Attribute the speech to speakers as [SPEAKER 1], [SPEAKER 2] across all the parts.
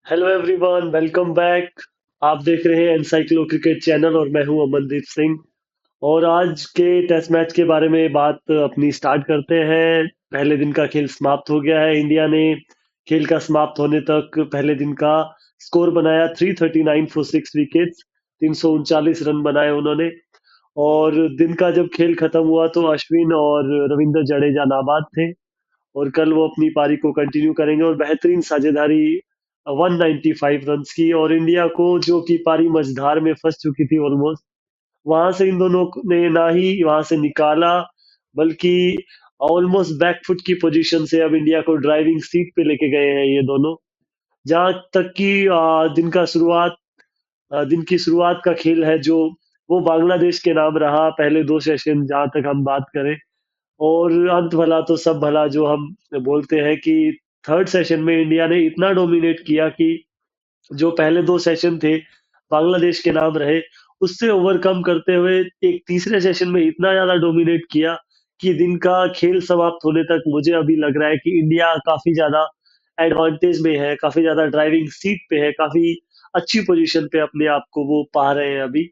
[SPEAKER 1] Hello everyone, welcome back. आप देख रहे हैं एनसाइक्लो क्रिकेट चैनल और मैं हूं अमनदीप सिंह। और आज के टेस्ट मैच के बारे में बात अपनी स्टार्ट करते हैं। पहले दिन का खेल समाप्त हो गया है। इंडिया ने खेल का समाप्त होने तक पहले दिन का स्कोर बनाया 339 फॉर 6 विकेट्स। 339 रन बनाए उन्होंने। और दिन का जब खेल खत्म हुआ तो अश्विन और रविंद्र जडेजा नाबाद थे। और कल वो अपनी पारी को कंटिन्यू करेंगे और बेहतरीन साझेदारी 195 रन्स की। और इंडिया को जो कि पारी मझधार में फंस चुकी थी ऑलमोस्ट, वहां से इन दोनों ने ना ही वहां से निकाला, बल्कि ऑलमोस्ट बैकफुट की पोजीशन से अब इंडिया को ड्राइविंग सीट पे लेके गए हैं ये दोनों। जहां तक कि दिन की शुरुआत का खेल है जो वो बांग्लादेश के नाम रहा पहले दो सेशन, जहां तक हम बात करें। और अंत भला तो सब भला, जो हम बोलते हैं कि थर्ड सेशन में इंडिया ने इतना डोमिनेट किया कि जो पहले दो सेशन थे बांग्लादेश के नाम रहे, उससे ओवरकम करते हुए एक तीसरे सेशन में इतना ज्यादा डोमिनेट किया कि दिन का खेल समाप्त होने तक मुझे अभी लग रहा है कि इंडिया काफी ज्यादा एडवांटेज में है, काफी ज्यादा ड्राइविंग सीट पे है, काफी अच्छी पोजीशन पे अपने आप को वो पा रहे हैं अभी।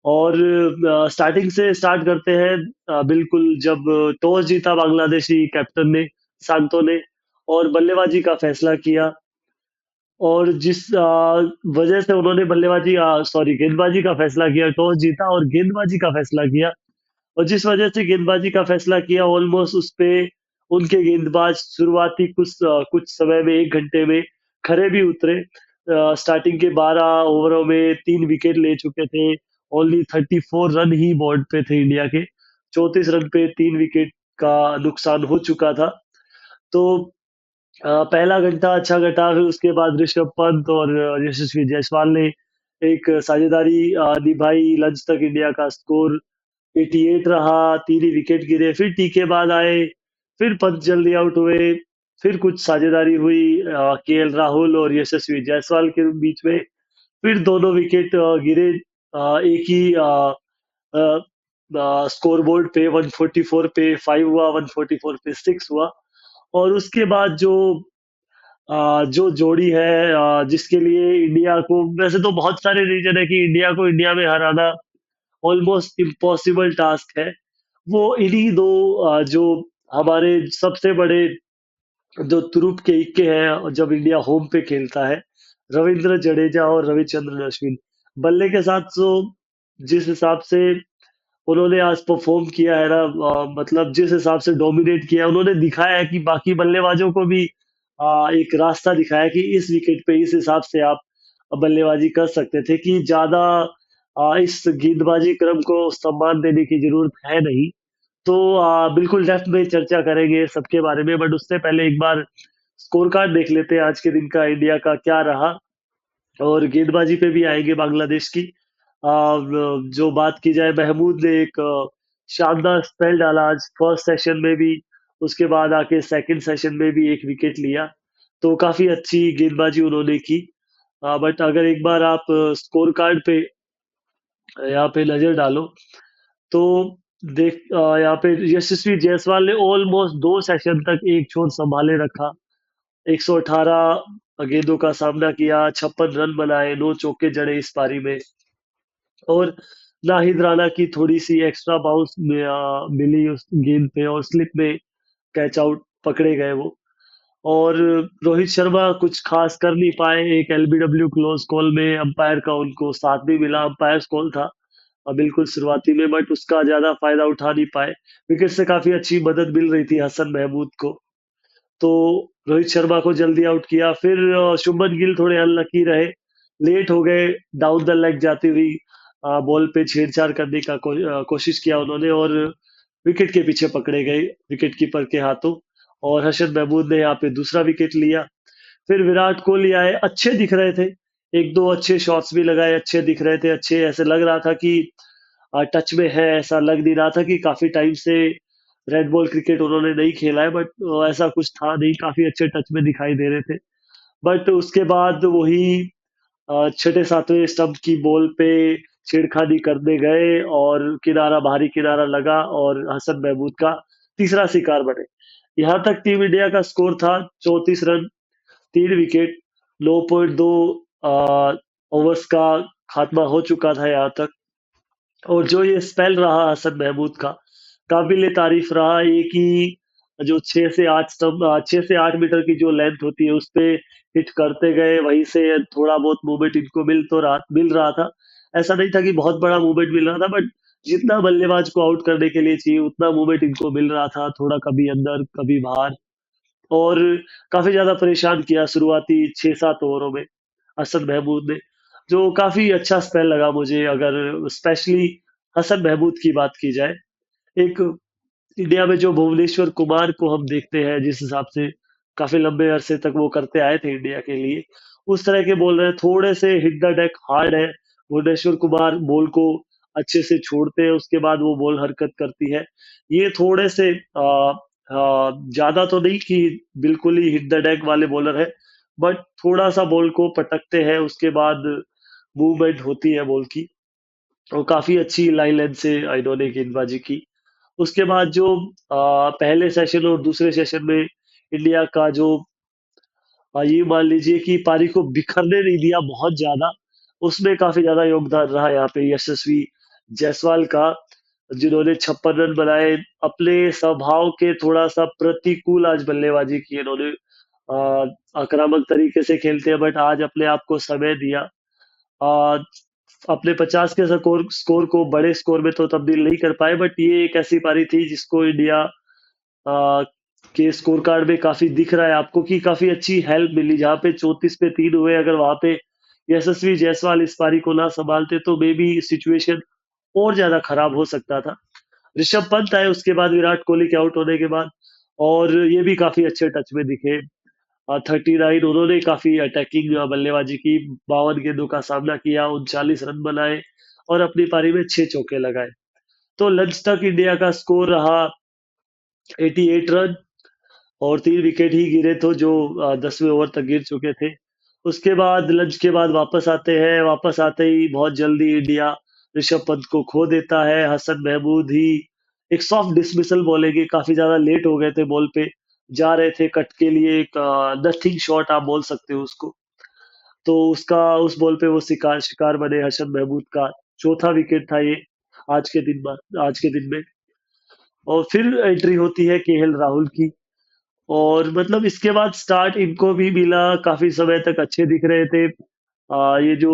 [SPEAKER 1] और स्टार्टिंग से स्टार्ट करते हैं। बिल्कुल जब टॉस जीता बांग्लादेशी कैप्टन ने, सांतो ने, और बल्लेबाजी का फैसला किया। और जिस वजह से उन्होंने बल्लेबाजी सॉरी गेंदबाजी का फैसला किया, टॉस जीता और गेंदबाजी का फैसला किया। और जिस वजह से गेंदबाजी का फैसला किया, ऑलमोस्ट उस पे उनके गेंदबाज शुरुआती कुछ समय में, 1 घंटे में खरे भी उतरे। स्टार्टिंग के 12 ओवरों में 3 विकेट ले चुके थे। ओनली 34 रन ही बोर्ड पे थे इंडिया के। 34 रन पे 3 विकेट का नुकसान हो चुका था। तो पहला घंटा अच्छा कटा, फिर उसके बाद ऋषभ पंत और यशस्वी जायसवाल ने एक साझेदारी निभाई। लंच तक इंडिया का स्कोर 88 रहा। 3 ही विकेट गिरे, फिर टीके बाद आए, फिर पंत जल्दी आउट हुए। फिर कुछ साझेदारी हुई केएल राहुल और यशस्वी जायसवाल के बीच में। फिर दोनों विकेट गिरे। एक ही स्कोर बोर्ड पे 144 पे 5 हुआ, 144 पे 6 हुआ। और उसके बाद जो जोड़ी है जिसके लिए इंडिया को, वैसे तो बहुत सारे रीजन है कि इंडिया को इंडिया में हराना ऑलमोस्ट इम्पॉसिबल टास्क है। वो इन्हीं दो जो हमारे सबसे बड़े जो तुरुप के इक्के हैं जब इंडिया होम पे खेलता है, रविंद्र जडेजा और रविचंद्रन अश्विन। बल्ले के साथ तो जिस हिसाब से उन्होंने आज परफॉर्म किया है ना, मतलब जिस हिसाब से डोमिनेट किया है, उन्होंने दिखाया है कि बाकी बल्लेबाजों को भी एक रास्ता दिखाया कि इस विकेट पे इस हिसाब से आप बल्लेबाजी कर सकते थे, कि ज्यादा इस गेंदबाजी क्रम को सम्मान देने की जरूरत है नहीं। तो बिल्कुल डेप्थ में चर्चा करेंगे सबके बारे में, बट उससे पहले एक बार स्कोर कार्ड देख लेते हैं आज के दिन का इंडिया का क्या रहा। और गेंदबाजी पे भी आएंगे बांग्लादेश की। जो बात की जाए, महमूद ने एक शानदार स्पेल डाला आज फर्स्ट सेशन में भी। उसके बाद आके सेकंड सेशन में भी 1 विकेट लिया। तो काफी अच्छी गेंदबाजी उन्होंने की। बट अगर एक बार आप स्कोर कार्ड पे यहाँ पे नजर डालो तो यहाँ पे यशस्वी जायसवाल ने ऑलमोस्ट 2 सेशन तक एक छोर संभाले रखा। 118 गेंदों का सामना किया, 56 रन बनाए, 9 चौके जड़े इस पारी में। और नाहिद राणा की थोड़ी सी एक्स्ट्रा बाउंस मिली उस गेंद पे, और स्लिप में कैच आउट पकड़े गए वो। और रोहित शर्मा कुछ खास कर नहीं पाए। एक एलबीडब्ल्यू क्लोज कॉल में अंपायर का उनको साथ भी मिला, अंपायर कॉल था बिल्कुल शुरुआती में, बट उसका ज्यादा फायदा उठा नहीं पाए। विकेट से काफी अच्छी मदद मिल रही थी हसन महमूद को। तो रोहित शर्मा को जल्दी आउट किया। फिर शुभमन गिल थोड़े अनलकी रहे, लेट हो गए। डाउन द लेग जाती हुई बॉल पे छेड़छाड़ करने का कोशिश किया उन्होंने, और विकेट के पीछे पकड़े गए विकेट कीपर के हाथों। और हसन महमूद ने यहाँ पे दूसरा विकेट लिया। फिर विराट कोहली आए, अच्छे दिख रहे थे। एक दो अच्छे शॉट्स भी लगाए, अच्छे दिख रहे थे, अच्छे ऐसे लग रहा था कि टच में है। ऐसा लग नहीं रहा था कि काफी टाइम से रेड बॉल क्रिकेट उन्होंने नहीं खेला है, बट ऐसा कुछ था नहीं, काफी अच्छे टच में दिखाई दे रहे थे। बट उसके बाद वही छठे सातवें स्टंप की बॉल पे छेड़खानी करने गए और किनारा, भारी किनारा लगा और हसन महमूद का तीसरा शिकार बने। यहाँ तक टीम इंडिया का स्कोर था 34 रन, 3 विकेट। 9.2 ओवर्स का खात्मा हो चुका था यहाँ तक। और जो ये स्पेल रहा हसन महमूद का, काबिल तारीफ रहा। एक ही जो 6 से 8 मीटर की जो लेंथ होती है उस पे हिट करते गए, वहीं से थोड़ा बहुत मूवमेंट इनको मिल रहा था। ऐसा नहीं था कि बहुत बड़ा मूवमेंट मिल रहा था, बट जितना बल्लेबाज को आउट करने के लिए चाहिए उतना मूवमेंट इनको मिल रहा था, थोड़ा कभी अंदर कभी बाहर। और काफी ज्यादा परेशान किया शुरुआती 6-7 ओवरों में हसन महमूद ने, जो काफी अच्छा स्पेल लगा मुझे। अगर स्पेशली हसन महमूद की बात की जाए, एक इंडिया में जो भुवनेश्वर कुमार को हम देखते हैं जिस हिसाब से काफी लंबे अरसे तक वो करते आए थे इंडिया के लिए, उस तरह के बॉल रहे, थोड़े से हिट द डेक हार्ड है। भुवनेश्वर कुमार बॉल को अच्छे से छोड़ते हैं, उसके बाद वो बॉल हरकत करती है। ये थोड़े से ज्यादा तो नहीं कि बिल्कुल ही हिट द डेक वाले बॉलर है, बट थोड़ा सा बॉल को पटकते हैं, उसके बाद मूवमेंट होती है बॉल की। और काफी अच्छी लाइन लेंथ से इन्होंने गेंदबाजी की। उसके बाद जो पहले सेशन और दूसरे सेशन में इंडिया का जो ये मान लीजिए कि पारी को बिखरने नहीं दिया बहुत ज्यादा, उसमें काफी ज्यादा योगदान रहा यहाँ पे यशस्वी जायसवाल का, जिन्होंने 56 रन बनाए। अपने स्वभाव के थोड़ा सा प्रतिकूल आज बल्लेबाजी की इन्होंने। आक्रामक तरीके से खेलते हैं, बट आज अपने आप को समय दिया। आ, अपने 50 के स्कोर स्कोर को बड़े स्कोर में तो तब्दील नहीं कर पाए, बट ये एक ऐसी पारी थी जिसको इंडिया के स्कोर कार्ड में काफी दिख रहा है आपको कि काफी अच्छी हेल्प मिली। जहाँ पे 34 पे 3 हुए, अगर वहां पे यशस्वी जायसवाल इस पारी को ना संभालते तो मे बी सिचुएशन और ज्यादा खराब हो सकता था। ऋषभ पंत आए उसके बाद विराट कोहली के आउट होने के बाद, और ये भी काफी अच्छे टच में दिखे। 39 उन्होंने काफी अटैकिंग बल्लेबाजी की, 52 गेंदों का सामना किया, 39 रन बनाए और अपनी पारी में 6 चौके लगाए। तो लंच तक इंडिया का स्कोर रहा 88 रन, और 3 विकेट ही गिरे तो जो 10वें ओवर तक गिर चुके थे। उसके बाद लंच के बाद वापस आते हैं, वापस आते ही बहुत जल्दी इंडिया ऋषभ पंत को खो देता है। हसन महमूद ही एक सॉफ्ट डिसमिसल बोलेंगे, काफी ज्यादा लेट हो गए थे बॉल पे, जा रहे थे कट के लिए, एक नथिंग शॉट आप बोल सकते हो उसको। तो उसका उस बॉल पे वो शिकार शिकार बने हसन महमूद का। चौथा विकेट था ये आज के दिन में। और फिर एंट्री होती है केएल राहुल की, और मतलब इसके बाद स्टार्ट इनको भी मिला, काफी समय तक अच्छे दिख रहे थे। ये जो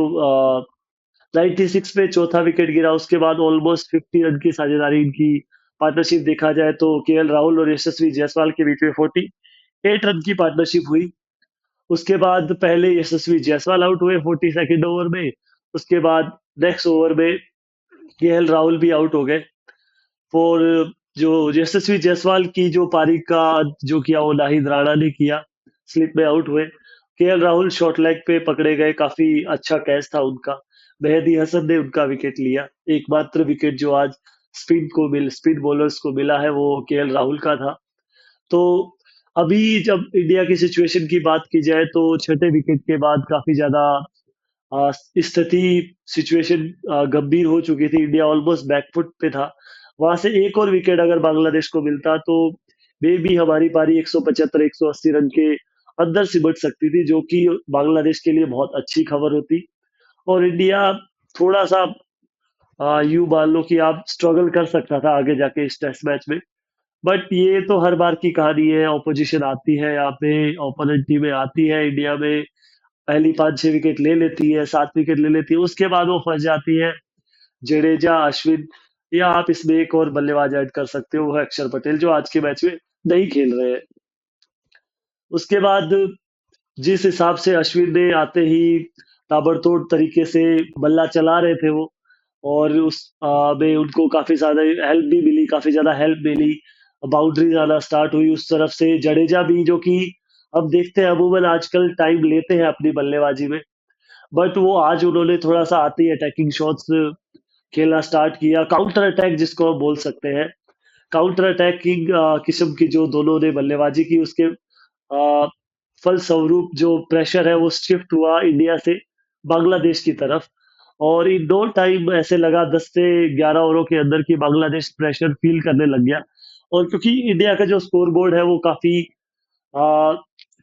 [SPEAKER 1] 96 पे चौथा विकेट गिरा, उसके बाद ऑलमोस्ट 50 रन की साझेदारी इनकी पार्टनरशिप देखा जाए तो केएल राहुल और यशस्वी जायसवाल के बीच में 48 रन की पार्टनरशिप हुई। उसके बाद पहले यशस्वी जायसवाल आउट हुए 42nd ओवर में, उसके बाद नेक्स्ट ओवर में केएल राहुल भी आउट हो गए। और जो यशस्वी जायसवाल की जो पारी का जो किया वो नाहिद राणा ने किया, स्लिप में आउट हुए। केएल राहुल शॉर्ट लेग पे पकड़े गए, काफी अच्छा कैच था उनका। मेहदी हसन ने उनका विकेट लिया। एकमात्र विकेट जो आज स्पिन बॉलर्स को मिला है वो केएल राहुल का था। तो अभी जब इंडिया की सिचुएशन की बात की जाए तो छठे विकेट के बाद काफी ज्यादा स्थिति सिचुएशन गंभीर हो चुकी थी। इंडिया ऑलमोस्ट बैकफुट पे था। वहां से एक और विकेट अगर बांग्लादेश को मिलता तो मे भी हमारी पारी 175 180 रन के अंदर सिमट सकती थी, जो कि बांग्लादेश के लिए बहुत अच्छी खबर होती। और इंडिया थोड़ा सा यूं मान लो कि आप स्ट्रगल कर सकता था आगे जाके इस टेस्ट मैच में। बट ये तो हर बार की कहानी है, ऑपोजिशन आती है यहाँ पे, ओपोनेंट टीमें आती है इंडिया में, पहली 5-6 विकेट ले लेती है, 7 विकेट ले लेती है, उसके बाद वो फंस जाती है। जडेजा, अश्विन, या आप इसमें एक और बल्लेबाज ऐड कर सकते हो, वो है अक्षर पटेल, जो आज के मैच में नहीं खेल रहे हैं। उसके बाद जिस हिसाब से अश्विन ने आते ही ताबड़तोड़ तरीके से बल्ला चला रहे थे वो, और उस में उनको काफी ज्यादा हेल्प भी मिली, काफी ज्यादा हेल्प मिली। बाउंड्रीज आना स्टार्ट हुई उस तरफ से। जडेजा भी, जो कि अब देखते हैं अमूमन आजकल टाइम लेते हैं अपनी बल्लेबाजी में, बट वो आज उन्होंने थोड़ा सा आते ही अटैकिंग शॉट्स खेलना स्टार्ट किया, काउंटर अटैक जिसको हम बोल सकते हैं। काउंटर अटैकिंग किस्म की जो दोनों ने बल्लेबाजी की, उसके फलस्वरूप जो प्रेशर है वो शिफ्ट हुआ इंडिया से बांग्लादेश की तरफ। और इन दो टाइम ऐसे लगा 10 से 11 ओवरों के अंदर की बांग्लादेश प्रेशर फील करने लग गया। और क्योंकि इंडिया का जो स्कोर बोर्ड है वो काफी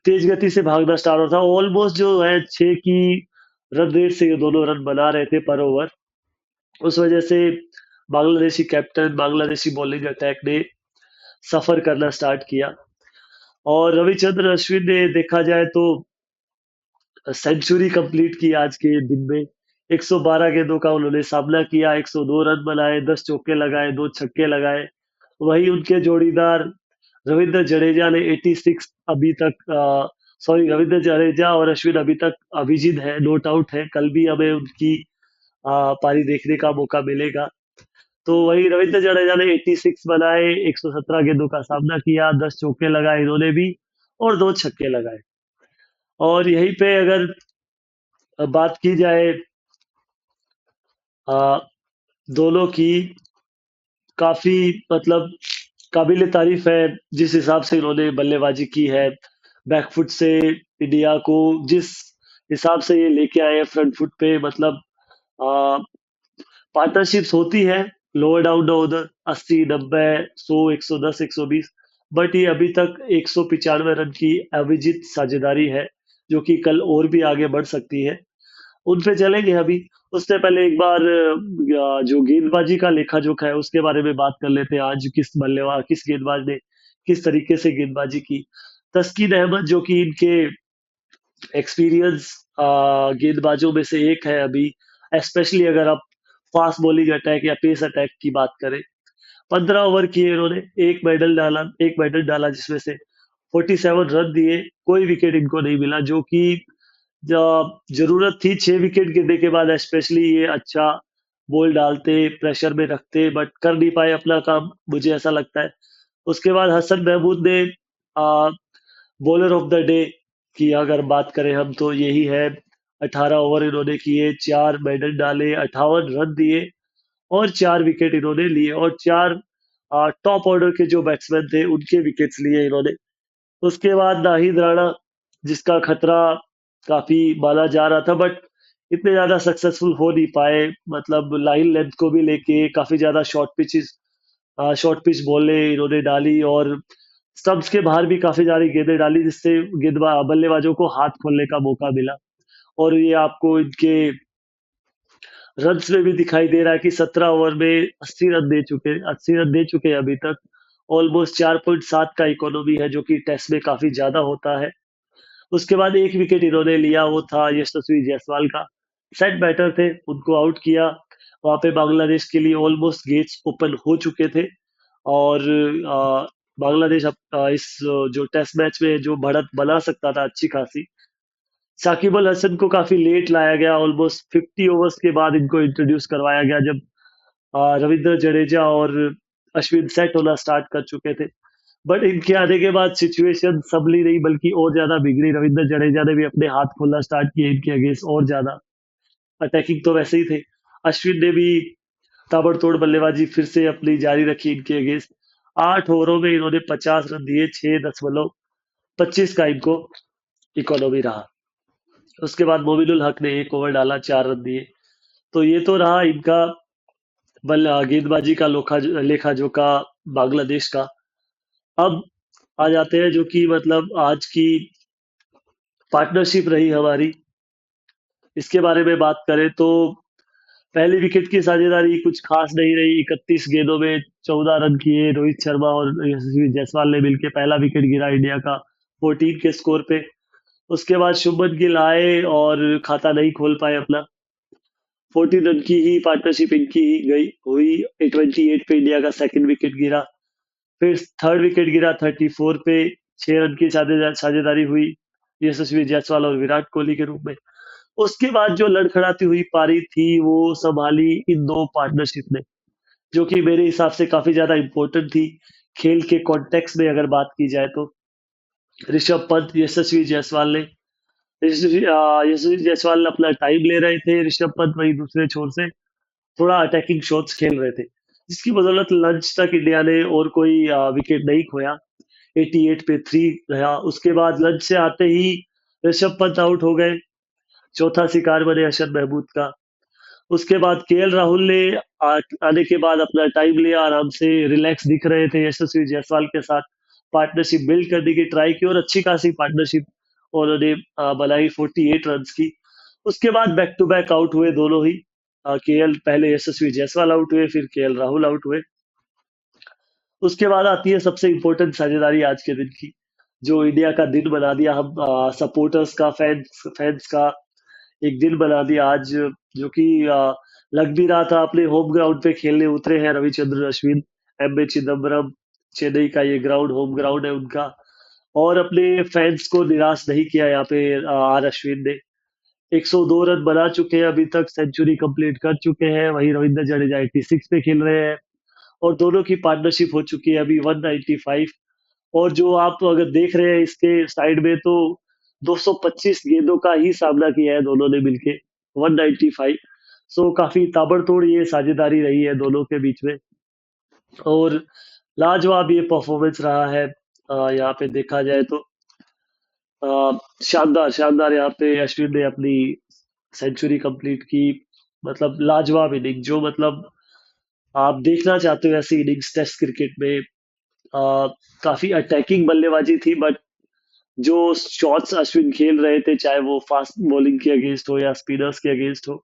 [SPEAKER 1] तेज गति से भागना स्टार्ट होता था। ऑलमोस्ट जो है 6 की रन रेट से ये दोनों रन बना रहे थे पर ओवर। उस वजह से Bangladeshi captain, Bangladeshi bowling attack ने सफर करना स्टार्ट किया। और रविचंद्रन अश्विन ने देखा जाए तो सेंचुरी कंप्लीट की आज के दिन में। 112 गेंदों का उन्होंने सामना किया, 102 रन बनाए, 10 चौके लगाए, 2 छक्के लगाए। वहीं उनके जोड़ीदार रविंद्र जडेजा ने 86 अभी तक सॉरी, रविंद्र जडेजा और अश्विन अभी तक अविजित है, नॉट आउट है। कल भी हमें उनकी पारी देखने का मौका मिलेगा। तो वही रविंद्र जडेजा ने 86 बनाए, 117 गेंदों का सामना किया, 10 चौके लगाए इन्होंने भी और 2 छक्के लगाए। और यहीं पे अगर बात की जाए आ, दोनों की, काफी मतलब काबिल तारीफ है जिस हिसाब से इन्होंने बल्लेबाजी की है। बैकफुट से इंडिया को जिस हिसाब से ये लेके आए हैं फ्रंट फुट पे, मतलब पार्टनरशिप्स होती है lower down the order, 80, 90, 100, 110, 120, but ये अभी तक 195 रन की अविजित साझेदारी है, जो कि कल और भी आगे बढ़ सकती है। उन पे चलेंगे अभी। उससे पहले एक बार जो गेंदबाजी का लेखा जोखा है उसके बारे में बात कर लेते हैं। आज किस गेंदबाज ने किस तरीके से गेंदबाजी की। तस्कीन अहमद जो कि इनके एक्सपीरियंस गेंदबाजों में से एक है अभी, स्पेशली अगर आप फास्ट बॉलिंग अटैक या पेस अटैक की बात करें। 15 ओवर किए इन्होंने, एक मेडल डाला जिसमें से 47 रन दिए, कोई विकेट इनको नहीं मिला, जो कि जरूरत थी 6 विकेट गिरने के बाद। स्पेशली ये अच्छा बॉल डालते, प्रेशर में रखते, बट कर नहीं पाए अपना काम, मुझे ऐसा लगता है। उसके बाद हसन महमूद ने बॉलर ऑफ द डे की अगर बात करें हम तो यही है। 18 ओवर इन्होंने किए, 4 मेडल डाले, 58 रन दिए और 4 विकेट इन्होंने लिए, और 4 टॉप ऑर्डर के जो बैट्समैन थे उनके विकेट्स लिए इन्होंने। उसके बाद नाहिद राणा, जिसका खतरा काफी माना जा रहा था, बट इतने ज्यादा सक्सेसफुल हो नहीं पाए। मतलब लाइन लेंथ को भी लेके काफी ज्यादा शॉर्ट पिच बॉलें इन्होंने डाली, और स्टंप्स के बाहर भी काफी सारी गेंदें डाली, जिससे बल्लेबाजों को हाथ खोलने का मौका मिला। और ये आपको इनके रन्स में भी दिखाई दे रहा है कि 17 ओवर में 80 रन दे चुके हैं अभी तक। ऑलमोस्ट 4.7 का इकोनॉमी है, जो कि टेस्ट में काफी ज्यादा होता है। उसके बाद एक विकेट इन्होंने लिया, वो था यशस्वी जायसवाल का। सेट बैटर थे, उनको आउट किया। वहां पे बांग्लादेश के लिए ऑलमोस्ट गेट्स ओपन हो चुके थे, और बांग्लादेश अब जो टेस्ट मैच में जो बढ़त बना सकता था अच्छी खासी। साकिब अल हसन को काफी लेट लाया गया, ऑलमोस्ट 50 ओवर्स के बाद इनको इंट्रोड्यूस करवाया गया, जब रविंद्र जडेजा और अश्विन सेट होना स्टार्ट कर चुके थे। बट इनके आने के बाद सिचुएशन संभली नहीं, बल्कि और ज्यादा बिगड़ी। रविंद्र जडेजा ने भी अपने हाथ खोलना स्टार्ट किए इनके अगेंस्ट और ज्यादा। अटैकिंग तो वैसे ही थे। अश्विन ने भी ताबड़तोड़ बल्लेबाजी फिर से अपनी जारी रखी इनके अगेंस्ट। 8 ओवरों में इन्होंने 50 रन दिए, 6.25 का इनको इकोनॉमी रहा। उसके बाद मोमिनुल हक ने 1 ओवर डाला, 4 रन दिए। तो ये तो रहा इनका गेंदबाजी का लेखा जोखा बांग्लादेश का। अब आ जाते हैं जो कि मतलब आज की पार्टनरशिप रही हमारी, इसके बारे में बात करें तो पहली विकेट की साझेदारी कुछ खास नहीं रही। 31 गेंदों में 14 रन किए रोहित शर्मा और यशस्वी जायसवाल ने मिलकर। पहला विकेट गिरा इंडिया का 14 के स्कोर पे। उसके बाद शुभमन गिल आए और खाता नहीं खोल पाए अपना। 14 रन की ही पार्टनरशिप इनकी ही गई हुई। 28 पे इंडिया का सेकंड विकेट गिरा। फिर थर्ड विकेट गिरा 34 पे, 6 रन की साझेदारी हुई यशस्वी जायसवाल और विराट कोहली के रूप में। उसके बाद जो लड़खड़ाती हुई पारी थी वो संभाली इन दो पार्टनरशिप ने, जो कि मेरे हिसाब से काफी ज्यादा इंपॉर्टेंट थी खेल के कॉन्टेक्स्ट में अगर बात की जाए तो। ऋषभ पंत, यशस्वी जायसवाल ने यशस्वी जायसवाल अपना टाइम ले रहे थे, ऋषभ पंत वही दूसरे छोर से थोड़ा अटैकिंग शॉट्स खेल रहे थे, जिसकी बदौलत लंच तक इंडिया ने और कोई विकेट नहीं खोया। 88 पे 3 रहा। उसके बाद लंच से आते ही ऋषभ पंत आउट हो गए, चौथा शिकार बने हसन महमूद का। उसके बाद केएल राहुल ने आने के बाद अपना टाइम लिया, आराम से रिलैक्स दिख रहे थे यशस्वी जायसवाल के साथ। पार्टनरशिप बिल्ड करने की ट्राई की और अच्छी खासी पार्टनरशिप उन्होंने बनाई 48 रन की। उसके बाद बैक टू बैक आउट हुए दोनों ही। केएल पहले यशस्वी जायसवाल आउट हुए, फिर केएल राहुल आउट हुए। उसके बाद आती है सबसे इम्पोर्टेंट साझेदारी आज के दिन की, जो इंडिया का दिन बना दिया हम सपोर्टर्स का, फैंस फैंस का एक दिन बना दिया आज, जो कि लग भी रहा था। अपने होम ग्राउंड पे खेलने उतरे हैं रविचंद्रन अश्विन, एम ए चिदम्बरम, चेन्नई का ये ग्राउंड होम ग्राउंड है उनका, और अपने फैंस को निराश नहीं किया यहाँ पे आर अश्विन ने। 102 रन बना चुके हैं अभी तक, सेंचुरी कंप्लीट कर चुके हैं। वहीं रविंद्र जडेजा 86 पे खेल रहे हैं, और दोनों की पार्टनरशिप हो चुकी है अभी 195। और जो आप अगर देख रहे हैं इसके साइड में, तो 225 गेंदों का ही सामना किया है दोनों ने मिलके, 195। सो काफी ताबड़तोड़ ये साझेदारी रही है दोनों के बीच में, और लाजवाब ये परफॉर्मेंस रहा है। यहाँ पे देखा जाए तो शानदार शानदार यहाँ पे अश्विन ने अपनी सेंचुरी कंप्लीट की। मतलब लाजवाब इनिंग, जो मतलब आप देखना चाहते हो ऐसी इनिंग्स टेस्ट क्रिकेट में। आ, काफी अटैकिंग बल्लेबाजी थी, बट जो शॉट्स अश्विन खेल रहे थे, चाहे वो फास्ट बॉलिंग के अगेंस्ट हो या स्पिनर्स के अगेंस्ट हो,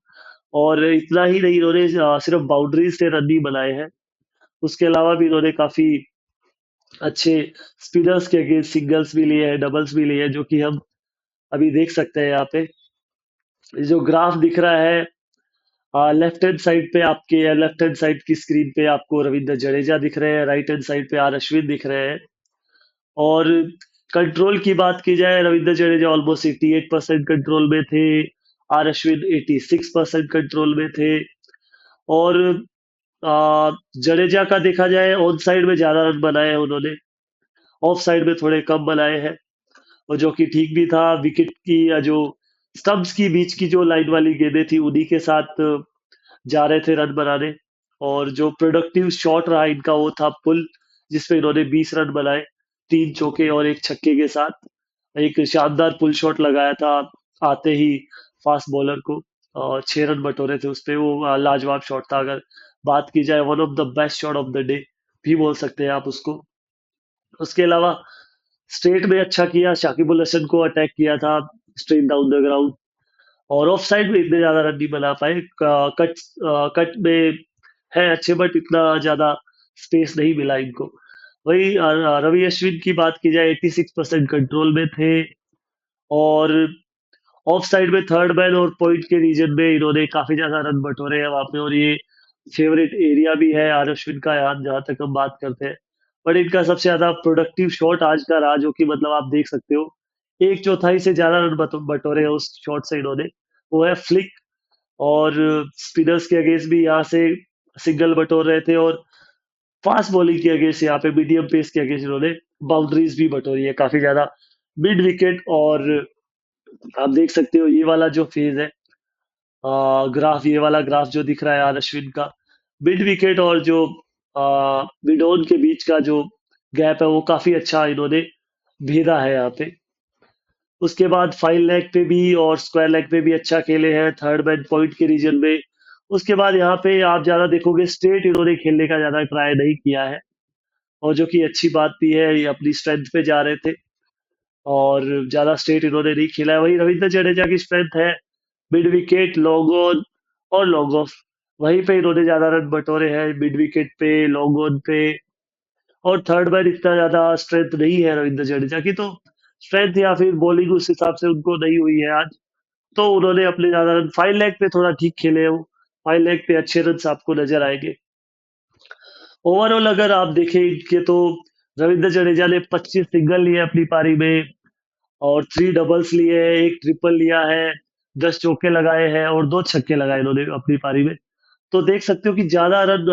[SPEAKER 1] और इतना ही नहीं, इन्होंने सिर्फ बाउंड्रीज से रन नहीं बनाए हैं, उसके अलावा भी इन्होंने काफी अच्छे स्पिनर्स के अगेंस्ट सिंगल्स भी लिए हैं, डबल्स भी लिए हैं, जो कि हम अभी देख सकते हैं यहाँ पे। जो ग्राफ दिख रहा है लेफ्ट हैंड साइड पे आपके, लेफ्ट हैंड साइड की स्क्रीन पे आपको रविंद्र जडेजा दिख रहे हैं, राइट हैंड साइड पे आर अश्विन दिख रहे हैं। और कंट्रोल की बात की जाए, रविंद्र जडेजा ऑलमोस्ट 88% कंट्रोल में थे, आर अश्विन 86% कंट्रोल में थे। और जडेजा का देखा जाए, ऑन साइड में ज्यादा रन बनाए हैं उन्होंने, ऑफ साइड में थोड़े कम बनाए हैं, और जो कि ठीक भी था। विकेट की या जो स्टंप्स की बीच की जो लाइन वाली गेंदें थी, उन्हीं के साथ जा रहे थे रन बनाने। और जो प्रोडक्टिव शॉट रहा इनका, वो था पुल, जिसमें इन्होंने 20 रन बनाए, 3 चौके और एक छक्के के साथ। एक शानदार पुल शॉट लगाया था आते ही फास्ट बॉलर को, और 6 रन बटोरे थे उस पे। वो लाजवाब शॉट था, अगर बात की जाए one of the best shot of the day भी बोल सकते हैं आप उसको। उसके अलावा स्ट्रेट में अच्छा किया, शाकिबुल हसन को अटैक किया था स्ट्रेट डाउन द ग्राउंड, और ऑफ साइड में इतने ज्यादा रन नहीं बना पाए। कट कट में है अच्छे, बट इतना ज्यादा स्पेस नहीं मिला इनको। वही रवि अश्विन की बात की जाए, 86% कंट्रोल में थे, और ऑफ साइड में थर्ड मैन और पॉइंट के रीजन में इन्होंने काफी ज्यादा रन बटोरे हैं वहां पे, और ये फेवरेट एरिया भी है आर अश्विन का, यहाँ जहां तक हम बात करते हैं। बट इनका सबसे ज्यादा प्रोडक्टिव शॉट आज का रहा, जो कि मतलब आप देख सकते हो, एक चौथाई से ज्यादा रन बटोरे हैं उस शॉट से इन्होंने, वो है फ्लिक। और स्पिनर्स के अगेंस्ट भी यहाँ से सिंगल बटोर रहे थे, और फास्ट बॉलिंग के अगेंस्ट, यहाँ पे मीडियम पेस के अगेंस्ट इन्होंने बाउंड्रीज भी बटोरी है काफी ज्यादा मिड विकेट। और आप देख सकते हो ये वाला जो फेज है, ग्राफ, ये वाला ग्राफ जो दिख रहा है आर अश्विन का, मिड विकेट और जो मिड ऑन के बीच का जो गैप है, वो काफी अच्छा इन्होंने भेदा है यहाँ पे। उसके बाद फाइन लेग पे भी और स्क्वायर लेग पे भी अच्छा खेले हैं, थर्ड मैन पॉइंट के रीजन में। उसके बाद यहाँ पे आप ज्यादा देखोगे, स्ट्रेट इन्होंने खेलने का ज्यादा ट्राई नहीं किया है, और जो कि अच्छी बात भी है, ये अपनी स्ट्रेंथ पे जा रहे थे, और ज्यादा स्ट्रेट इन्होंने नहीं खेला है। वही रविंद्र जडेजा की स्ट्रेंथ है मिड विकेट, लॉन्ग ऑन और लॉन्ग ऑफ, वहीं पे इन्होंने ज्यादा रन बटोरे हैं, मिड विकेट पे, लॉन्ग ऑन पे। और थर्ड मैन इतना ज्यादा स्ट्रेंथ नहीं है रविंद्र जडेजा की, तो स्ट्रेंथ या फिर बॉलिंग उस हिसाब से उनको नहीं हुई है आज, तो उन्होंने अपने ज्यादा रन फाइन लेग पे थोड़ा ठीक खेले हैं वो, फाइन लेग पे अच्छे रन आपको नजर आएंगे। ओवरऑल अगर आप देखें इनके, तो रविंद्र जडेजा ने 25 सिंगल लिए अपनी पारी में, और 3 डबल्स लिए हैं, एक ट्रिपल लिया है, 10 चौके लगाए हैं, और 2 छक्के लगाए इन्होंने अपनी पारी में। तो देख सकते हो कि ज्यादा रन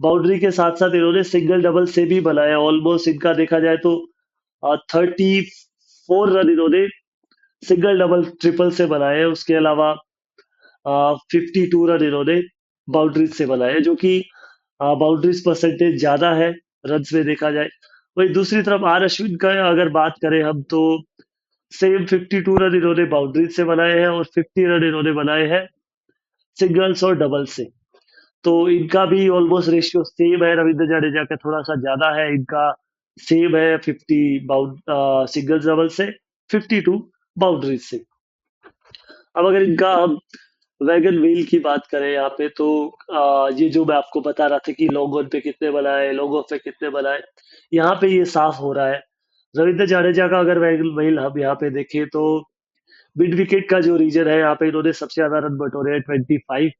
[SPEAKER 1] बाउंड्री के साथ साथ इन्होंने सिंगल डबल से भी बनाया। ऑलमोस्ट इनका देखा जाए तो 34 रन इन्होंने सिंगल डबल ट्रिपल से बनाए हैं। उसके अलावा 52 रन इन्होंने बाउंड्रीज से बनाए, जो कि बाउंड्रीज परसेंटेज ज्यादा है रन में देखा जाए। वही दूसरी तरफ आर अश्विन का अगर बात करें हम, तो सेम 52 रन इन्होंने बाउंड्रीज से बनाए हैं, और 50 रन इन्होंने बनाए हैं सिंगल्स और डबल से। तो इनका भी ऑलमोस्ट रेशियो सेम है, रविंद्र जडेजा का थोड़ा सा ज्यादा है इनका सेम है 50 बाउंड सिंगल्स डबल से, 52 बाउंड्रीज से। अब अगर इनका हम वैगन व्हील की बात करें यहाँ पे तो ये जो मैं आपको बता रहा था कि लॉन्ग ऑन पे कितने बनाए, लॉन्ग ऑफ पे कितने बनाए, यहाँ पे ये साफ हो रहा है। रविंद्र जाडेजा का अगर वैगन व्हील हम यहाँ पे देखें तो मिड विकेट का जो रीजन है यहाँ पे इन्होंने सबसे ज्यादा रन बटोरे हैं 25,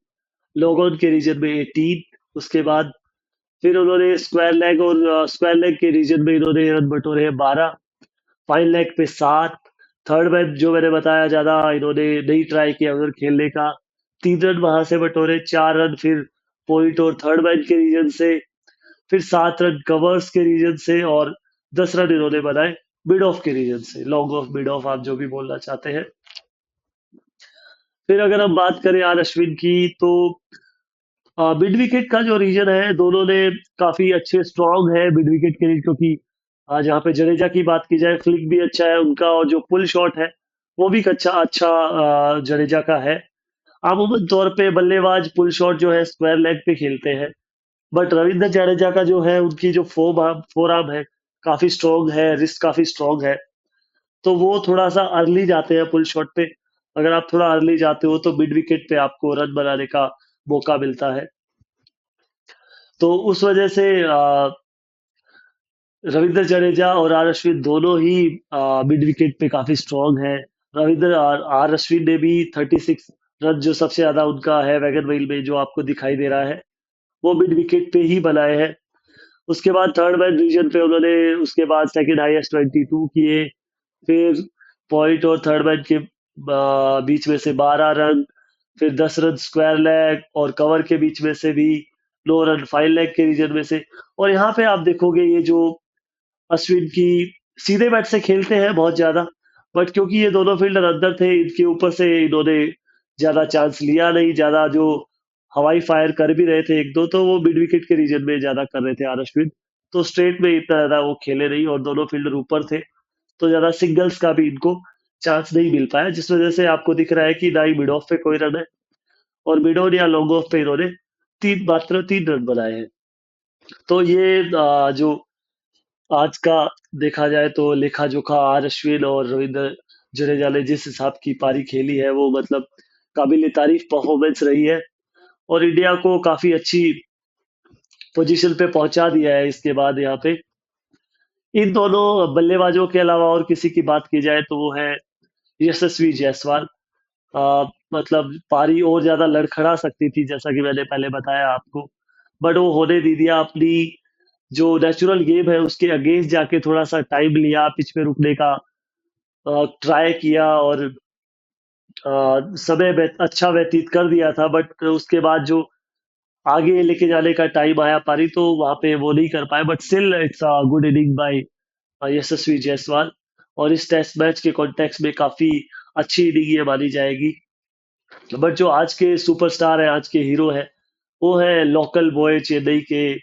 [SPEAKER 1] लॉन्ग ऑन के रीजन में 18, उसके बाद फिर उन्होंने स्क्वायर लेग और स्क्वायर लेग के रीजन में इन्होंने रन बटोरे हैं 12, फाइन लेग पे 7, थर्ड मैच जो मैंने बताया ज्यादा इन्होंने नहीं ट्राई किया उधर खेलने का, 3 रन वहां से बटोरे, 4 रन फिर पॉइंट और थर्ड मैच के रीजन से, फिर 7 रन कवर्स के रीजन से, और 10 रन इन्होंने बनाए मिड ऑफ के रीजन से, लॉन्ग ऑफ मिड ऑफ आप जो भी बोलना चाहते हैं। फिर अगर हम बात करें आर अश्विन की तो मिड विकेट का जो रीजन है दोनों ने काफी अच्छे स्ट्रॉन्ग है मिड विकेट के लिए, क्योंकि जहाँ पे जडेजा की बात की जाए फ्लिक भी अच्छा है उनका, और जो पुल शॉट है वो भी अच्छा अच्छा जडेजा का है। अमूमन तौर पे बल्लेबाज पुल शॉट जो है स्क्वायर लेग पे खेलते हैं, बट रविंद्र जडेजा का जो है उनकी जो फोर आर्म है काफी स्ट्रॉन्ग है, रिस्ट काफी स्ट्रॉन्ग है, तो वो थोड़ा सा अर्ली जाते हैं पुल शॉट पे। अगर आप थोड़ा अर्ली जाते हो तो मिड विकेट पे आपको रन बनाने का मौका मिलता है। तो उस वजह से रविंद्र जडेजा और आर अश्विन दोनों ही मिड विकेट पे काफी स्ट्रॉन्ग है। रविंद्र और आर अश्विन ने भी 36 रन जो सबसे ज्यादा उनका है वैगन व्हील में जो आपको दिखाई दे रहा है वो मिड विकेट पे ही बनाए हैं। उसके बाद थर्ड मैच डिवीजन पे उन्होंने उसके बाद सेकंड हाईएस्ट 22 किए, फिर पॉइंट और थर्ड मैच के बीच में से 12 रन, फिर 10 रन स्क्वायर लेग और कवर के बीच में से भी 9 रन फाइन लेग के रीजन में से। और यहाँ पे आप देखोगे ये जो अश्विन की सीधे बैट से खेलते हैं बहुत ज्यादा, बट क्योंकि ये दोनों फील्डर अंदर थे इनके ऊपर से इन्होंने ज्यादा चांस लिया नहीं, ज्यादा जो हवाई फायर कर भी रहे थे एक दो तो वो मिड विकेट के रीजन में ज्यादा कर रहे थे आर अश्विन, तो स्ट्रेट में इतना ज्यादा वो खेले नहीं और दोनों फील्डर ऊपर थे, तो ज्यादा सिंगल्स का भी इनको चांस नहीं मिल पाया, जिस वजह से आपको दिख रहा है कि ना ही मिड ऑफ पे कोई रन है और मिड ऑन या लॉन्ग ऑफ पे इन्होंने मात्र 3 रन बनाए हैं। तो ये जो आज का देखा जाए तो लेखा जोखा आर अश्विन और रविंद्र जडेजा ने जिस हिसाब की पारी खेली है वो मतलब काबिल तारीफ परफॉर्मेंस रही है, और इंडिया को काफी अच्छी पोजीशन पे पहुंचा दिया है। इसके बाद यहाँ पे इन दोनों बल्लेबाजों के अलावा और किसी की बात की जाए तो वो है यशस्वी जायसवाल। मतलब पारी और ज्यादा लड़खड़ा सकती थी जैसा कि मैंने पहले बताया आपको, बट वो होने नहीं दिया, अपनी जो नेचुरल गेम है उसके अगेंस्ट जाके थोड़ा सा टाइम लिया पिच पे रुकने का, ट्राई किया और समय अच्छा व्यतीत कर दिया था, बट उसके बाद जो आगे लेके जाने का टाइम आया पारी तो वहां पे वो नहीं कर पाए, but still it's a good inning by Yashasvi Jaiswal, और इस टेस्ट मैच के कॉन्टेक्स्ट में काफी अच्छी इनिंग ये मानी जाएगी। बट जो आज के सुपरस्टार है, आज के हीरो है, वो है लोकल बॉय चेन्नई के,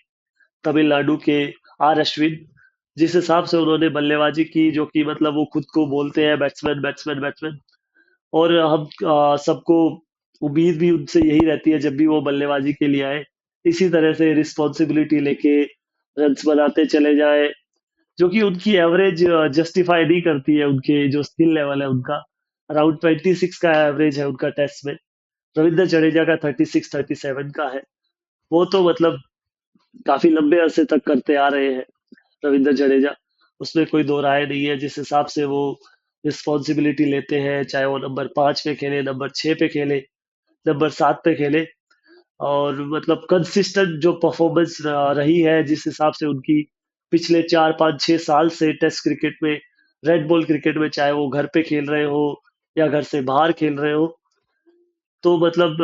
[SPEAKER 1] तमिलनाडु के आर अश्विन। जिस हिसाब से उन्होंने बल्लेबाजी की, जो कि मतलब वो खुद को बोलते हैं बैट्समैन बैट्समैन बैट्समैन, और हम सबको उम्मीद भी उनसे यही रहती है जब भी वो बल्लेबाजी के लिए आए, इसी तरह से रिस्पॉन्सिबिलिटी लेके रन्स बनाते चले जाए, जो कि उनकी एवरेज जस्टिफाई नहीं करती है उनके जो स्किल लेवल है उनका। अराउंड 26 का एवरेज है उनका टेस्ट में, रविंद्र जडेजा का 36-37 का है। वो तो मतलब काफी लंबे अरसे तक करते आ रहे हैं रविंद्र जडेजा, उसमें कोई दो राय नहीं है। जिस हिसाब से वो रिस्पॉन्सिबिलिटी लेते हैं, चाहे वो नंबर 5 पे खेले, नंबर 6 पे खेले, नंबर 7 पे खेले, और मतलब कंसिस्टेंट जो परफॉर्मेंस रही है, जिस हिसाब से उनकी पिछले 4 5 6 साल से टेस्ट क्रिकेट में, रेड बॉल क्रिकेट में, चाहे वो घर पे खेल रहे हो या घर से बाहर खेल रहे हो, तो मतलब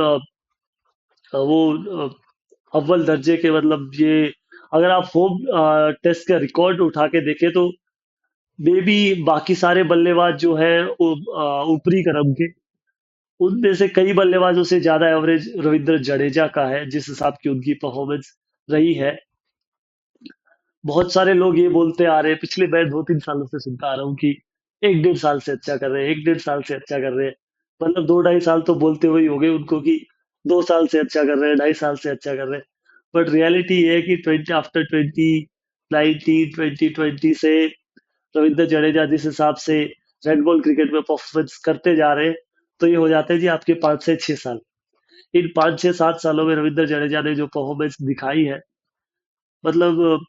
[SPEAKER 1] वो अव्वल दर्जे के, मतलब ये अगर आप होम टेस्ट का रिकॉर्ड उठा के देखें तो मे बी बाकी सारे बल्लेबाज जो है ऊपरी क्रम के, उनमें से कई बल्लेबाजों से ज्यादा एवरेज रविंद्र जडेजा का है जिस हिसाब की उनकी परफॉर्मेंस रही है। बहुत सारे लोग ये बोलते आ रहे हैं, पिछले मैं 2 3 सालों से सुनता आ रहा हूँ कि 1 1.5 साल से अच्छा कर रहे हैं, 1 1.5 साल से अच्छा कर रहे हैं, मतलब 2 2.5 साल तो बोलते हुए ही हो गए उनको कि 2 साल से अच्छा कर रहे हैं, 2.5 साल से अच्छा कर रहे हैं। बट रियलिटी ये है कि 20 आफ्टर 20 2020 से रविंद्र जडेजा जिस हिसाब से रेड बॉल क्रिकेट में परफॉर्मेंस करते जा रहे हैं, तो ये हो जाते हैं जी आपके 5 से 6 साल। इन 5 से 7 सालों में रविंद्र जडेजा ने जो परफॉर्मेंस दिखाई है, मतलब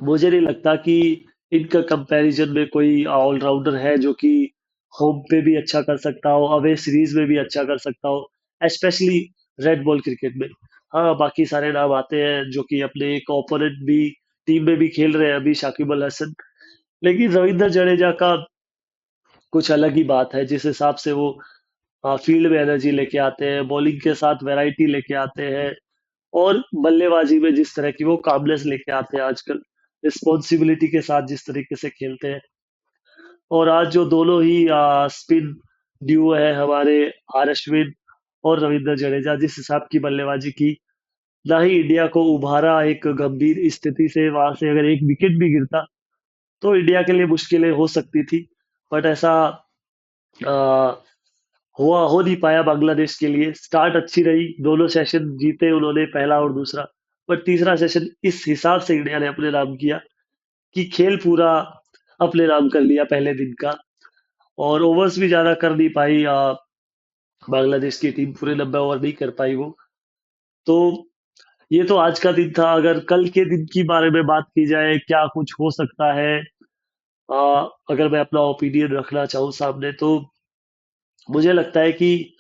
[SPEAKER 1] मुझे नहीं लगता कि इनका कंपैरिजन में कोई ऑलराउंडर है जो कि होम पे भी अच्छा कर सकता हो, अवे सीरीज में भी अच्छा कर सकता हो, स्पेशली रेड बॉल क्रिकेट में। हाँ, बाकी सारे नाम आते हैं जो कि अपने एक ओपोनेंट भी टीम में भी खेल रहे हैं अभी, शाकिब अल हसन। लेकिन रविंद्र जडेजा का कुछ अलग ही बात है, जिस हिसाब से वो फील्ड में एनर्जी लेके आते हैं, बॉलिंग के साथ वैरायटी लेके आते हैं, और बल्लेबाजी में जिस तरह की वो कामनेस लेके आते हैं आजकल, रिस्पॉन्सिबिलिटी के साथ जिस तरीके से खेलते हैं। और आज जो दोनों ही स्पिन ड्यू है हमारे, आर अश्विन और रविंद्र जडेजा, जिस हिसाब की बल्लेबाजी की, ना ही इंडिया को उभारा एक गंभीर स्थिति से। वहां से अगर एक विकेट भी गिरता तो इंडिया के लिए मुश्किलें हो सकती थी, बट ऐसा आ, हुआ हो नहीं पाया बांग्लादेश के लिए। स्टार्ट अच्छी रही, दोनों सेशन जीते उन्होंने, पहला और दूसरा। पर तीसरा सेशन इस हिसाब से इंडिया ने अपने नाम किया कि खेल पूरा अपने नाम कर लिया पहले दिन का, और ओवर्स भी ज्यादा कर नहीं पाई। बांग्लादेश की टीम पूरे 90 ओवर नहीं कर पाई वो। तो ये तो आज का दिन था। अगर कल के दिन की बारे में बात की जाए, क्या कुछ हो सकता है, अगर मैं अपना ओपिनियन रखना चाहूँ सामने, तो मुझे लगता है कि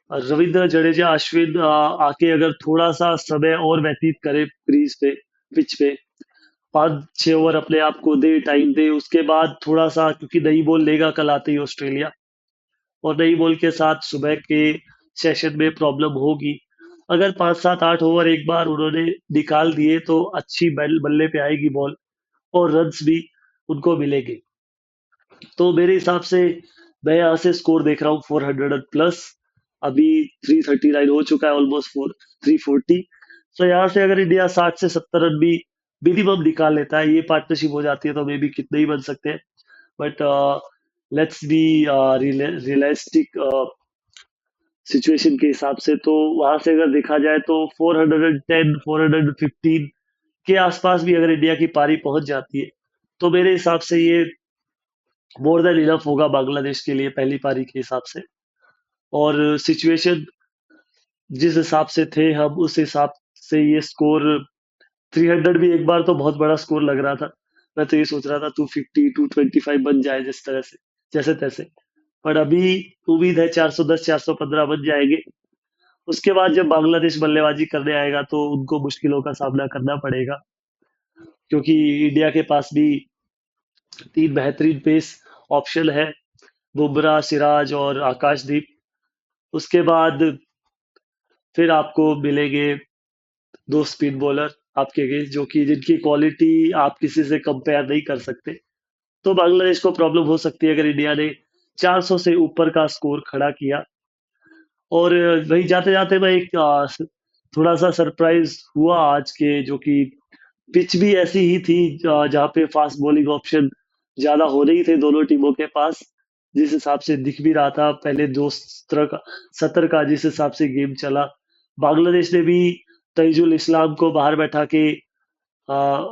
[SPEAKER 1] रविंद्र जडेजा, अश्विन आके अगर थोड़ा सा समय और व्यतीत करे क्रीज पे, पिच पे, 5-6 ओवर अपने आप को दे, टाइम दे, उसके बाद थोड़ा सा, क्योंकि नई बॉल लेगा कल आते ही ऑस्ट्रेलिया, और नई बॉल के साथ सुबह के सेशन में प्रॉब्लम होगी। अगर 5-7-8 ओवर एक बार उन्होंने निकाल दिए तो अच्छी बल्ले पे आएगी बॉल, और रन्स भी उनको मिलेंगे। तो मेरे हिसाब से मैं यहाँ से स्कोर देख रहा हूँ 400 प्लस। अभी 339 हो चुका है, ऑलमोस्ट 340। तो यहाँ से अगर इंडिया 60 से 70 रन भी मिनिमम निकाल लेता है, ये पार्टनरशिप हो जाती है, तो मे भी कितने ही बन सकते हैं। But let's be realistic situation के हिसाब से, तो वहां से अगर देखा जाए तो 410 415 के आसपास भी अगर इंडिया की पारी पहुंच जाती है, तो मेरे हिसाब से ये मोर देन इनफ होगा बांग्लादेश के लिए पहली पारी के हिसाब से। और सिचुएशन जिस हिसाब से थे हम, उस हिसाब से ये स्कोर 300 भी एक बार तो बहुत बड़ा स्कोर लग रहा था। मैं तो ये सोच रहा था 250 225 बन जाए जिस तरह से, जैसे तैसे। पर अभी उम्मीद है 410 415 बन जाएंगे। उसके बाद जब बांग्लादेश बल्लेबाजी करने आएगा तो उनको मुश्किलों का सामना करना पड़ेगा, क्योंकि इंडिया के पास भी 3 बेहतरीन पेस ऑप्शन है, बुमराह, सिराज और आकाशदीप। उसके बाद फिर आपको मिलेंगे 2 स्पिन बॉलर आपके अगेंस्ट, जो कि जिनकी क्वालिटी आप किसी से कंपेयर नहीं कर सकते। तो बांग्लादेश को प्रॉब्लम हो सकती है अगर इंडिया ने 400 से ऊपर का स्कोर खड़ा किया। और वही जाते जाते मैं एक थोड़ा सा सरप्राइज हुआ आज के, जो कि पिच भी ऐसी ही थी जहाँ पे फास्ट बॉलिंग ऑप्शन ज्यादा हो रही थे दोनों टीमों के पास, जिस हिसाब से दिख भी रहा था पहले 2 सत्र का जिस हिसाब से गेम चला। बांग्लादेश ने भी तैजुल इस्लाम को बाहर बैठा के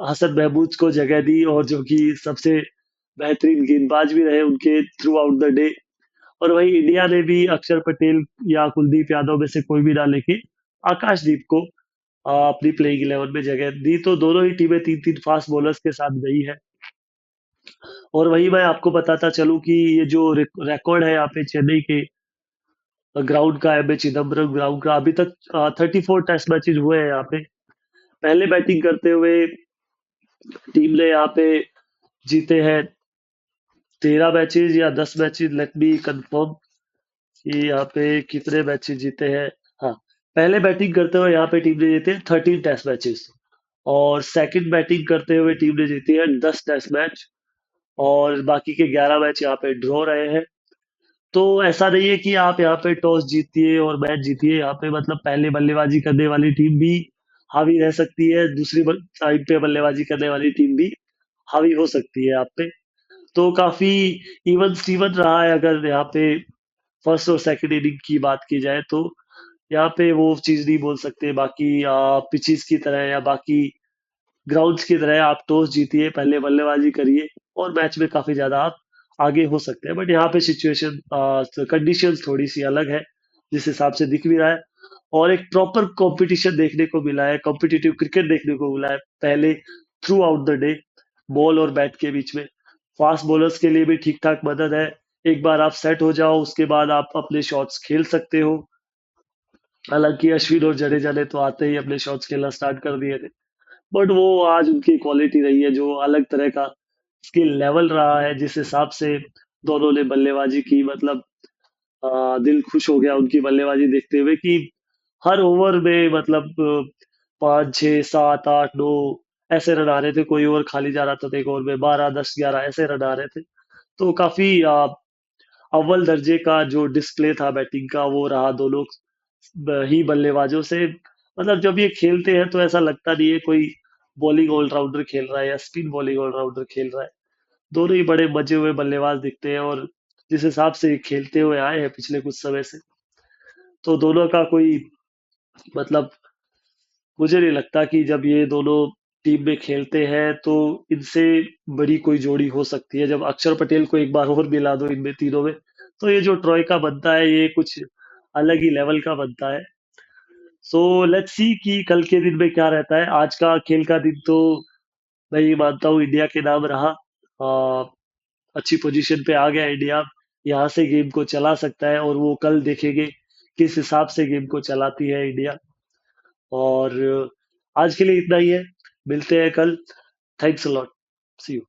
[SPEAKER 1] हसन महमूद को जगह दी, और जो कि सबसे बेहतरीन गेंदबाज भी रहे उनके थ्रू आउट द डे। और वही इंडिया ने भी अक्षर पटेल या कुलदीप यादव में से कोई भी ना लेके आकाशदीप को अपनी प्लेइंग 11 में जगह दी। तो दोनों ही टीमें 3-3 फास्ट बॉलर्स के साथ गई है। और वही मैं आपको बताता चलूं कि ये जो रिकॉर्ड है यहाँ पे चेन्नई के ग्राउंड का, एम ए चिदम्बरम ग्राउंड का, अभी तक 34 टेस्ट मैचेस हुए हैं यहाँ पे। पहले बैटिंग करते हुए टीम ने यहाँ पे जीते हैं 13 मैचेस या 10 मैचेस, लेट मी कंफर्म कि यहाँ पे कितने मैचेस जीते हैं। हाँ, पहले बैटिंग करते हुए यहाँ पे टीम ने जीते हैं 13 टेस्ट मैचेस, और सेकंड बैटिंग करते हुए टीम ने जीती है 10 टेस्ट मैच, और बाकी के 11 मैच यहाँ पे ड्रॉ रहे हैं। तो ऐसा नहीं है कि आप यहाँ पे टॉस जीतिए और मैच जीतिए, यहाँ पे मतलब पहले बल्लेबाजी करने वाली टीम भी हावी रह सकती है, दूसरी टाइम पे बल्लेबाजी करने वाली टीम भी हावी हो सकती है आप पे। तो काफी इवन स्टीवन रहा है अगर यहाँ पे फर्स्ट और सेकंड इनिंग की बात की जाए तो। यहाँ पे वो चीज नहीं बोल सकते बाकी पिचेस की तरह, या बाकी ग्राउंड्स की तरह आप टॉस जीतिए, पहले बल्लेबाजी करिए और मैच में काफी ज्यादा आप आगे हो सकते हैं। बट यहाँ पे सिचुएशन कंडीशंस थोड़ी सी अलग है, जिस हिसाब से दिख भी रहा है। और एक प्रॉपर कंपटीशन देखने को मिला है, कॉम्पिटिटिव क्रिकेट देखने को मिला है पहले through out the day, ball और बैट के बीच में। फास्ट बॉलर्स के लिए भी ठीक ठाक मदद है। एक बार आप सेट हो जाओ, उसके बाद आप अपने शॉट्स खेल सकते हो। हालांकि अश्विन और जडेजा ने तो आते ही अपने शॉट्स खेलना स्टार्ट कर दिए थे, बट वो आज उनकी क्वालिटी रही है जो अलग तरह का स्किल लेवल रहा है, जिस हिसाब से दोनों ने बल्लेबाजी की, मतलब दिल खुश हो गया उनकी बल्लेबाजी देखते हुए कि हर ओवर में मतलब 5 6 7 8 9 ऐसे रन आ रहे थे, कोई ओवर खाली जा रहा था तो एक ओवर में 12 10 11 ऐसे रन आ रहे थे। तो काफी अव्वल दर्जे का जो डिस्प्ले था बैटिंग का वो रहा दोनों ही बल्लेबाजों से। मतलब जब ये खेलते हैं तो ऐसा लगता नहीं है कोई बॉलिंग ऑलराउंडर खेल रहा है या स्पिन बॉलिंग ऑलराउंडर खेल रहा है। दोनों ही बड़े मजे हुए बल्लेबाज दिखते हैं, और जिस हिसाब से ये खेलते हुए आए हैं पिछले कुछ समय से, तो दोनों का कोई मतलब मुझे नहीं लगता कि जब ये दोनों टीम में खेलते हैं तो इनसे बड़ी कोई जोड़ी हो सकती है। जब अक्षर पटेल को एक बार और मिला दो इनमें तीनों में, तो ये जो ट्रॉय का बनता है ये कुछ अलग ही लेवल का बनता है। सो लेट्स सी कि कल के दिन में क्या रहता है। आज का खेल का दिन तो मैं ये मानता हूँ इंडिया के नाम रहा। अच्छी पोजीशन पे आ गया इंडिया, यहाँ से गेम को चला सकता है, और वो कल देखेंगे किस हिसाब से गेम को चलाती है इंडिया। और आज के लिए इतना ही है, मिलते हैं कल। Thanks a lot, see you.